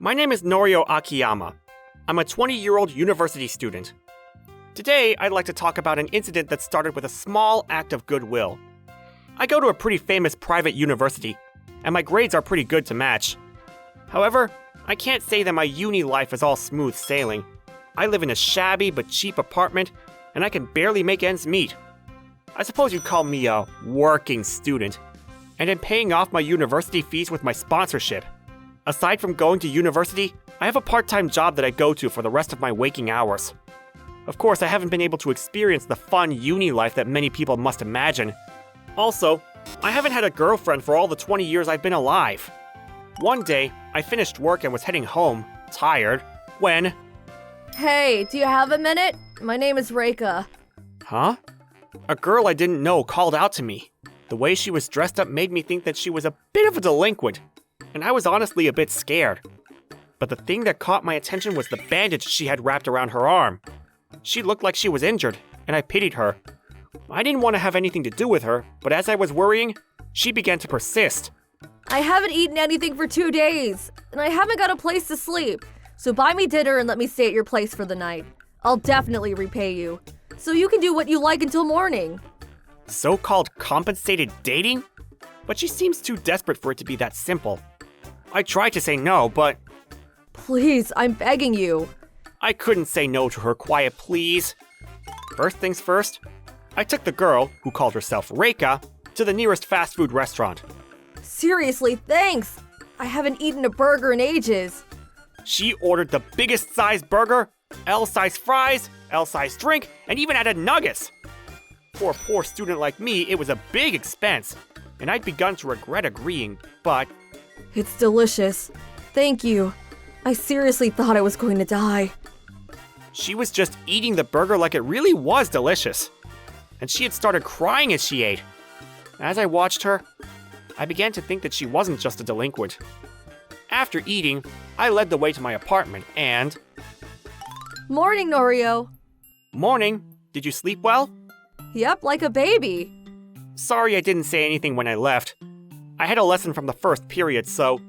My name is Norio Akiyama. I'm a 20-year-old university student. Today, I'd like to talk about an incident that started with a small act of goodwill. I go to a pretty famous private university, and my grades are pretty good to match. However, I can't say that my uni life is all smooth sailing. I live in a shabby but cheap apartment, and I can barely make ends meet. I suppose you'd call me a working student, and am paying off my university fees with my sponsorship. Aside from going to university, I have a part-time job that I go to for the rest of my waking hours. Of course, I haven't been able to experience the fun uni life that many people must imagine. Also, I haven't had a girlfriend for all the 20 years I've been alive. One day, I finished work and was heading home, tired, when... Hey, do you have a minute? My name is Reika. Huh? A girl I didn't know called out to me. The way she was dressed up made me think that she was a bit of a delinquent, and I was honestly a bit scared. But the thing that caught my attention was the bandage she had wrapped around her arm. She looked like she was injured, and I pitied her. I didn't want to have anything to do with her, but as I was worrying, she began to persist. I haven't eaten anything for 2 days, and I haven't got a place to sleep. So buy me dinner and let me stay at your place for the night. I'll definitely repay you. So you can do what you like until morning. So-called compensated dating? But she seems too desperate for it to be that simple. I tried to say no, but... Please, I'm begging you. I couldn't say no to her quiet pleas. First things first, I took the girl, who called herself Reika, to the nearest fast food restaurant. Seriously, thanks. I haven't eaten a burger in ages. She ordered the biggest size burger, L-size fries, L-size drink, and even added nuggets. For a poor student like me, it was a big expense, and I'd begun to regret agreeing, but... It's delicious. Thank you. I seriously thought I was going to die. She was just eating the burger like it really was delicious. And she had started crying as she ate. As I watched her, I began to think that she wasn't just a delinquent. After eating, I led the way to my apartment and... Morning, Norio. Morning. Did you sleep well? Yep, like a baby. Sorry I didn't say anything when I left. I had a lesson from the first period, so...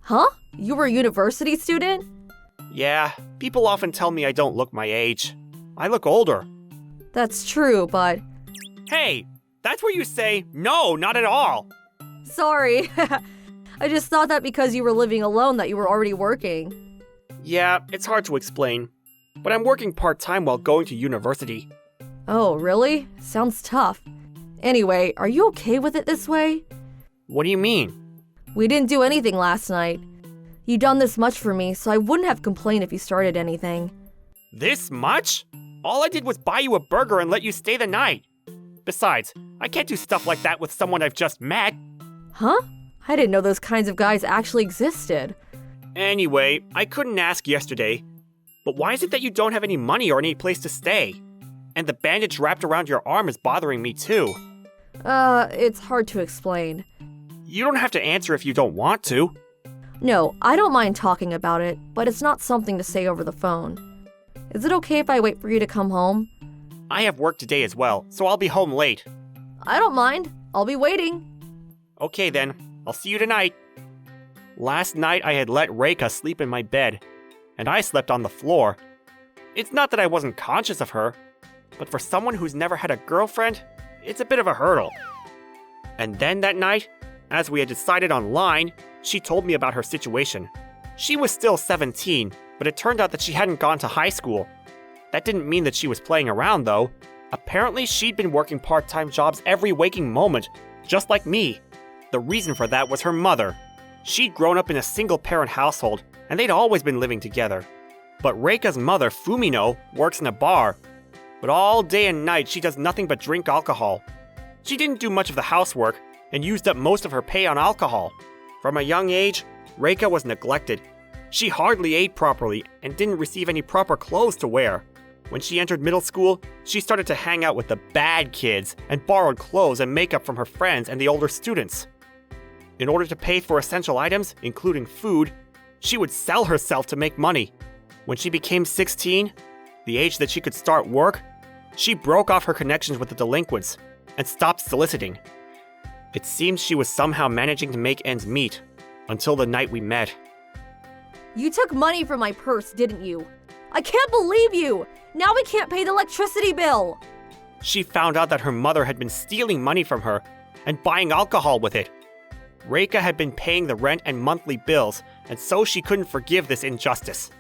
Huh? You were a university student? Yeah, people often tell me I don't look my age. I look older. That's true, but... Hey, that's where you say, no, not at all. Sorry. I just thought that because you were living alone that you were already working. Yeah, it's hard to explain. But I'm working part-time while going to university. Oh, really? Sounds tough. Anyway, are you okay with it this way? What do you mean? We didn't do anything last night. You done this much for me, so I wouldn't have complained if you started anything. This much? All I did was buy you a burger and let you stay the night. Besides, I can't do stuff like that with someone I've just met. Huh? I didn't know those kinds of guys actually existed. Anyway, I couldn't ask yesterday. But why is it that you don't have any money or any place to stay? And the bandage wrapped around your arm is bothering me too. It's hard to explain. You don't have to answer if you don't want to. No, I don't mind talking about it, but it's not something to say over the phone. Is it okay if I wait for you to come home? I have work today as well, so I'll be home late. I don't mind. I'll be waiting. Okay then, I'll see you tonight. Last night I had let Reika sleep in my bed, and I slept on the floor. It's not that I wasn't conscious of her, but for someone who's never had a girlfriend, it's a bit of a hurdle. And then that night, as we had decided online, she told me about her situation. She was still 17, but it turned out that she hadn't gone to high school. That didn't mean that she was playing around though. Apparently she'd been working part-time jobs every waking moment, just like me. The reason for that was her mother. She'd grown up in a single-parent household, and they'd always been living together. But Reika's mother, Fumino, works in a bar. But all day and night she does nothing but drink alcohol. She didn't do much of the housework, and used up most of her pay on alcohol. From a young age, Reika was neglected. She hardly ate properly and didn't receive any proper clothes to wear. When she entered middle school, she started to hang out with the bad kids and borrowed clothes and makeup from her friends and the older students. In order to pay for essential items, including food, she would sell herself to make money. When she became 16, the age that she could start work, she broke off her connections with the delinquents and stopped soliciting. It seems she was somehow managing to make ends meet, until the night we met. You took money from my purse, didn't you? I can't believe you! Now we can't pay the electricity bill! She found out that her mother had been stealing money from her and buying alcohol with it. Reika had been paying the rent and monthly bills, and so she couldn't forgive this injustice.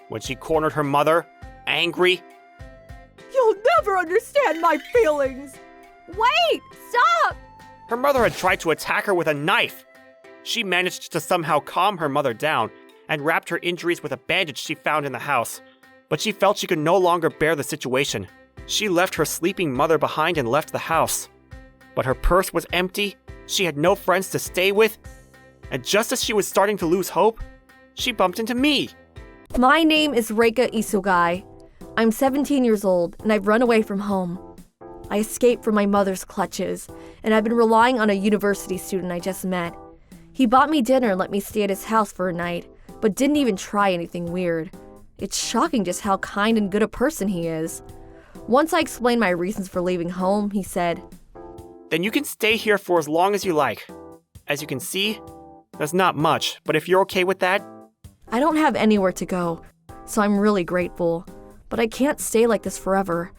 When she cornered her mother, angry, You'll never understand my feelings! Wait! Stop! her mother had tried to attack her with a knife. She managed to somehow calm her mother down and wrapped her injuries with a bandage she found in the house. But she felt she could no longer bear the situation. She left her sleeping mother behind and left the house. But her purse was empty, she had no friends to stay with, and just as she was starting to lose hope, she bumped into me. My name is Reika Isugai. I'm 17 years old, and I've run away from home. I escaped from my mother's clutches, and I've been relying on a university student I just met. He bought me dinner and let me stay at his house for a night, but didn't even try anything weird. It's shocking just how kind and good a person he is. Once I explained my reasons for leaving home, he said, Then you can stay here for as long as you like. As you can see, there's not much, but if you're okay with that, I don't have anywhere to go, so I'm really grateful. But I can't stay like this forever,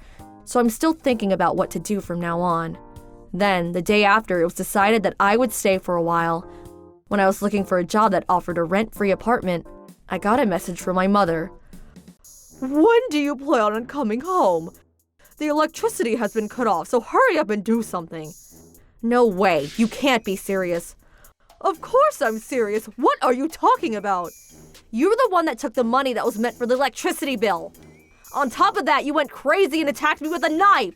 so I'm still thinking about what to do from now on. Then, the day after, it was decided that I would stay for a while. When I was looking for a job that offered a rent-free apartment, I got a message from my mother. When do you plan on coming home? The electricity has been cut off, so hurry up and do something. No way, you can't be serious. Of course I'm serious. What are you talking about? You're the one that took the money that was meant for the electricity bill. On top of that, you went crazy and attacked me with a knife.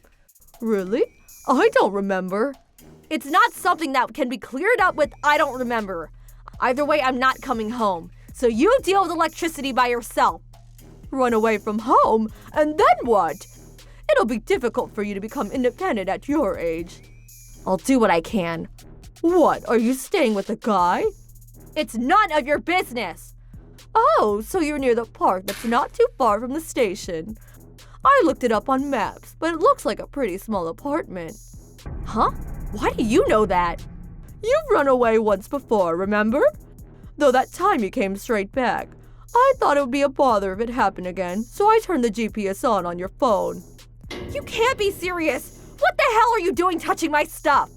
Really? I don't remember. It's not something that can be cleared up with I don't remember. Either way, I'm not coming home. So you deal with electricity by yourself. Run away from home? And then what? It'll be difficult for you to become independent at your age. I'll do what I can. What, are you staying with a guy? It's none of your business. Oh, so you're near the park that's not too far from the station. I looked it up on maps, but it looks like a pretty small apartment. Huh? Why do you know that? You've run away once before, remember? Though that time you came straight back. I thought it would be a bother if it happened again, so I turned the GPS on your phone. You can't be serious! What the hell are you doing touching my stuff?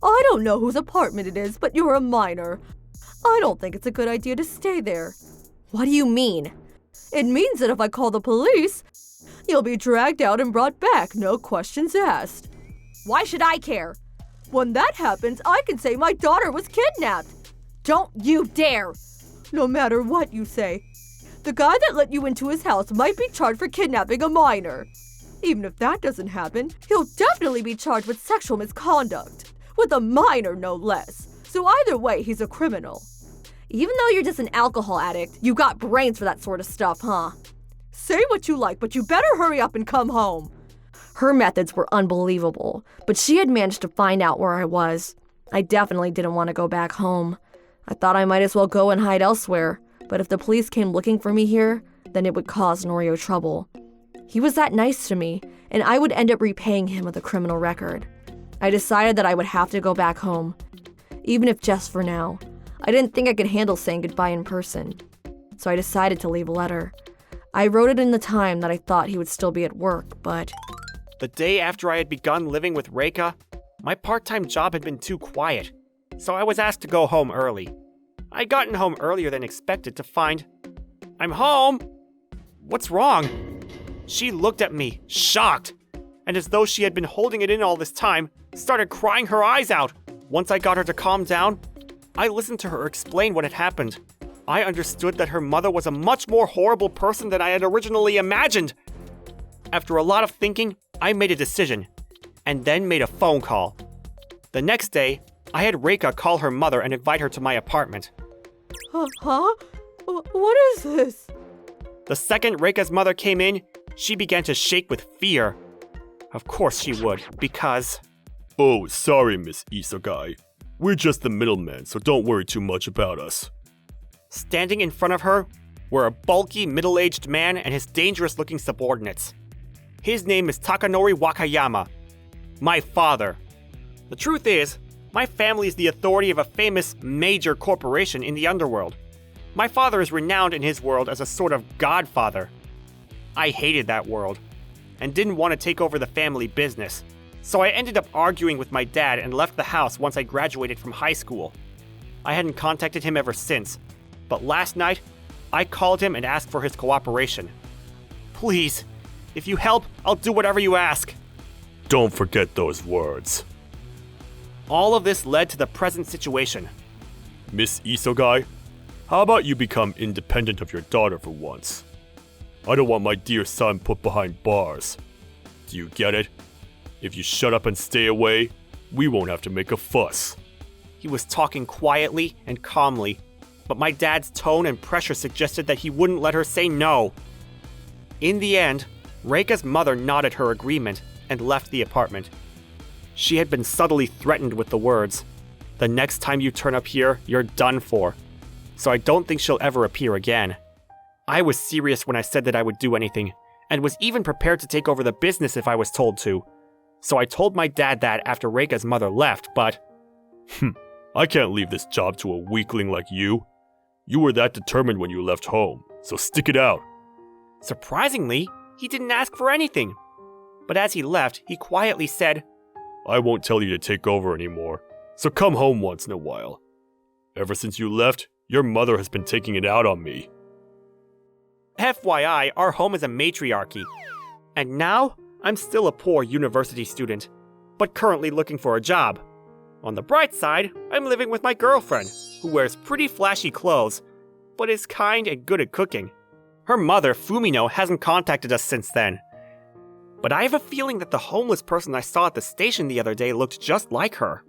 I don't know whose apartment it is, but you're a minor. I don't think it's a good idea to stay there. What do you mean? It means that if I call the police, you'll be dragged out and brought back, no questions asked. Why should I care? When that happens, I can say my daughter was kidnapped. Don't you dare! No matter what you say, the guy that let you into his house might be charged for kidnapping a minor. Even if that doesn't happen, he'll definitely be charged with sexual misconduct. With a minor, no less. So either way, he's a criminal. Even though you're just an alcohol addict, you got brains for that sort of stuff, huh? Say what you like, but you better hurry up and come home. Her methods were unbelievable, but she had managed to find out where I was. I definitely didn't want to go back home. I thought I might as well go and hide elsewhere, but if the police came looking for me here, then it would cause Norio trouble. He was that nice to me, and I would end up repaying him with a criminal record. I decided that I would have to go back home, even if just for now. I didn't think I could handle saying goodbye in person, so I decided to leave a letter. I wrote it in the time that I thought he would still be at work, but... The day after I had begun living with Reika, my part-time job had been too quiet, so I was asked to go home early. I'd gotten home earlier than expected to find, I'm home! What's wrong? She looked at me, shocked, and as though she had been holding it in all this time, started crying her eyes out. Once I got her to calm down, I listened to her explain what had happened. I understood that her mother was a much more horrible person than I had originally imagined. After a lot of thinking, I made a decision, and then made a phone call. The next day, I had Reika call her mother and invite her to my apartment. Huh? What is this? The second Reika's mother came in, she began to shake with fear. Of course she would, because... Oh, sorry, Miss Isugai. We're just the middleman, so don't worry too much about us. Standing in front of her were a bulky, middle-aged man and his dangerous-looking subordinates. His name is Takanori Wakayama, my father. The truth is, my family is the authority of a famous major corporation in the underworld. My father is renowned in his world as a sort of godfather. I hated that world, and didn't want to take over the family business, so I ended up arguing with my dad and left the house once I graduated from high school. I hadn't contacted him ever since, but last night, I called him and asked for his cooperation. Please, if you help, I'll do whatever you ask. Don't forget those words. All of this led to the present situation. Miss Isogai, how about you become independent of your daughter for once? I don't want my dear son put behind bars. Do you get it? If you shut up and stay away, we won't have to make a fuss. He was talking quietly and calmly, but my dad's tone and pressure suggested that he wouldn't let her say no. In the end, Reika's mother nodded her agreement and left the apartment. She had been subtly threatened with the words, "The next time you turn up here, you're done for." So I don't think she'll ever appear again. I was serious when I said that I would do anything, and was even prepared to take over the business if I was told to. So I told my dad that after Reika's mother left, but... I can't leave this job to a weakling like you. You were that determined when you left home, so stick it out. Surprisingly, he didn't ask for anything. But as he left, he quietly said, I won't tell you to take over anymore, so come home once in a while. Ever since you left, your mother has been taking it out on me. FYI, our home is a matriarchy. And now, I'm still a poor university student, but currently looking for a job. On the bright side, I'm living with my girlfriend, who wears pretty flashy clothes, but is kind and good at cooking. Her mother, Fumino, hasn't contacted us since then. But I have a feeling that the homeless person I saw at the station the other day looked just like her.